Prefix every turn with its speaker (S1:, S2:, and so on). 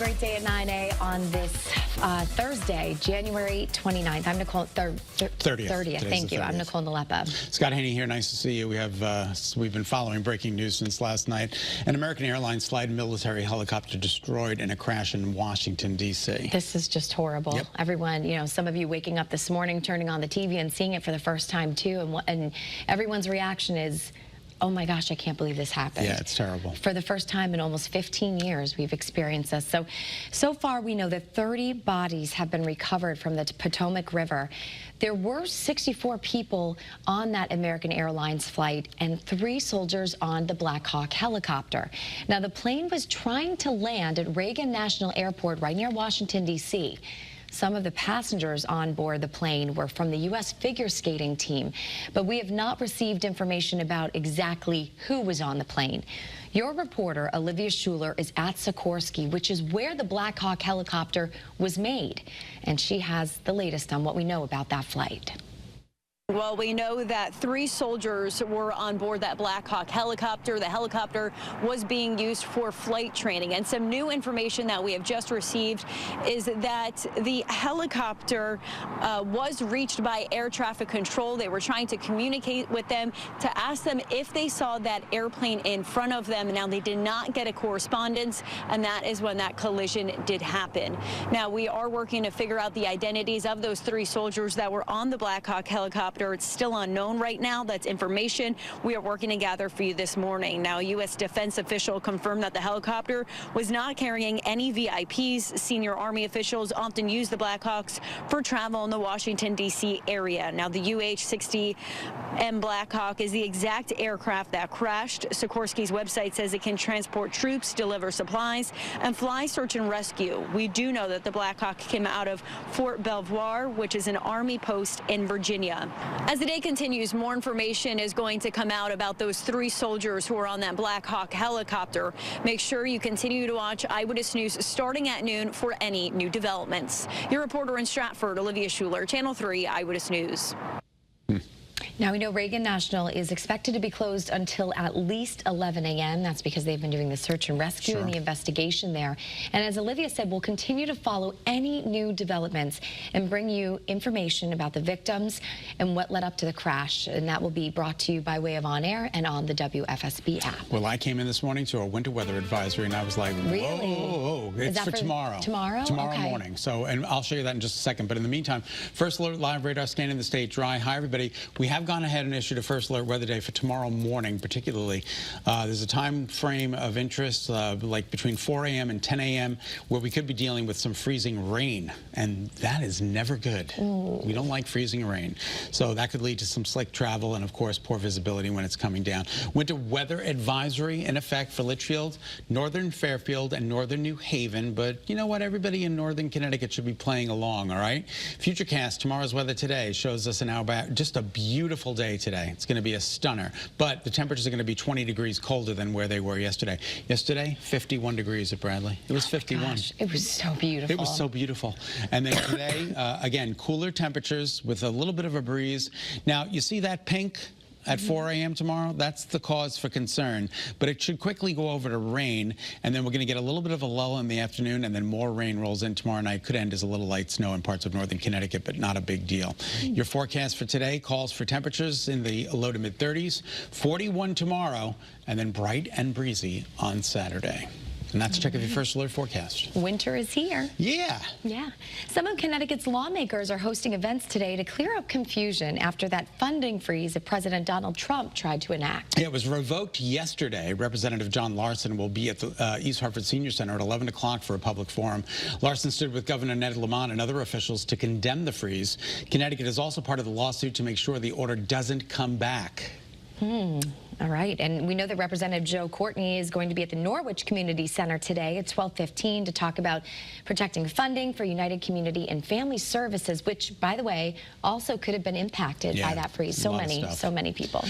S1: great day at 9 on this Thursday, January 29th. I'm Nicole, 30th. Thank you. I'm Nicole Nalepa.
S2: Scott Haney here. Nice to see you. We've been following breaking news since last night. An American Airlines flight military helicopter destroyed in a crash in Washington, D.C.
S1: This is just horrible.
S2: Yep.
S1: Everyone, some of you waking up this morning, turning on the TV and seeing it for the first time too, and everyone's reaction is, oh my gosh, I can't believe this happened.
S2: Yeah, it's terrible.
S1: For the first time in almost 15 years, we've experienced this. So far, we know that 30 bodies have been recovered from the Potomac River. There were 64 people on that American Airlines flight and 3 soldiers on the Black Hawk helicopter. Now, the plane was trying to land at Reagan National Airport right near Washington, D.C. Some of the passengers on board the plane were from the U.S. figure skating team, but we have not received information about exactly who was on the plane. Your reporter, Olivia Schuler, is at Sikorsky, which is where the Black Hawk helicopter was made, and she has the latest on what we know about that flight.
S3: Well, we know that 3 soldiers were on board that Black Hawk helicopter. The helicopter was being used for flight training. And some new information that we have just received is that the helicopter was reached by air traffic control. They were trying to communicate with them to ask them if they saw that airplane in front of them. Now, they did not get a correspondence, and that is when that collision did happen. Now, we are working to figure out the identities of those 3 soldiers that were on the Black Hawk helicopter. It's still unknown right now. That's information we are working to gather for you this morning. Now, a U.S. defense official confirmed that the helicopter was not carrying any VIPs. Senior Army officials often use the Blackhawks for travel in the Washington, D.C. area. Now, the UH-60M Blackhawk is the exact aircraft that crashed. Sikorsky's website says it can transport troops, deliver supplies, and fly search and rescue. We do know that the Blackhawk came out of Fort Belvoir, which is an Army post in Virginia. As the day continues, more information is going to come out about those 3 soldiers who are on that Black Hawk helicopter. Make sure you continue to watch Eyewitness News starting at noon for any new developments. Your reporter in Stratford, Olivia Schuler, Channel 3 Eyewitness News.
S1: Now, we know Reagan National is expected to be closed until at least 11 a.m. That's because they've been doing the search and rescue and the investigation there. And as Olivia said, we'll continue to follow any new developments and bring you information about the victims and what led up to the crash. And that will be brought to you by way of On Air and on the WFSB app.
S2: Well, I came in this morning to a winter weather advisory, and I was like,
S1: really?
S2: Whoa, it's for tomorrow.
S1: Tomorrow?
S2: Tomorrow morning. So, and I'll show you that in just a second. But in the meantime, first alert live radar scanning the state dry. Hi, everybody. We have gone ahead and issued a first alert weather day for tomorrow morning, particularly. There's a time frame of interest, like between 4 a.m. and 10 a.m., where we could be dealing with some freezing rain, and that is never good.
S1: Ooh.
S2: We don't like freezing rain. So that could lead to some slick travel and, of course, poor visibility when it's coming down. Winter weather advisory in effect for Litchfield, northern Fairfield, and northern New Haven. But you know what? Everybody in northern Connecticut should be playing along, all right? Futurecast, tomorrow's weather today, shows us an hour back. Just a beautiful day today. It's going to be a stunner, but the temperatures are going to be 20 degrees colder than where they were yesterday. Yesterday, 51 degrees at Bradley. It was 51.
S1: Gosh, it was so beautiful.
S2: It was so beautiful. And then today, again, cooler temperatures with a little bit of a breeze. Now, you see that pink at 4 a.m. tomorrow? That's the cause for concern. But it should quickly go over to rain, and then we're going to get a little bit of a lull in the afternoon, and then more rain rolls in tomorrow night. Could end as a little light snow in parts of northern Connecticut, but not a big deal. Your forecast for today calls for temperatures in the low to mid-30s, 41 tomorrow, and then bright and breezy on Saturday. And that's a check of your first alert forecast.
S1: Winter is here.
S2: Yeah.
S1: Yeah. Some of Connecticut's lawmakers are hosting events today to clear up confusion after that funding freeze that President Donald Trump tried to enact.
S2: Yeah, it was revoked yesterday. Representative John Larson will be at the East Hartford Senior Center at 11 o'clock for a public forum. Larson stood with Governor Ned Lamont and other officials to condemn the freeze. Connecticut is also part of the lawsuit to make sure the order doesn't come back.
S1: All right, and we know that Representative Joe Courtney is going to be at the Norwich Community Center today at 12:15 to talk about protecting funding for United Community and Family Services, which, by the way, also could have been impacted by that freeze. So many people.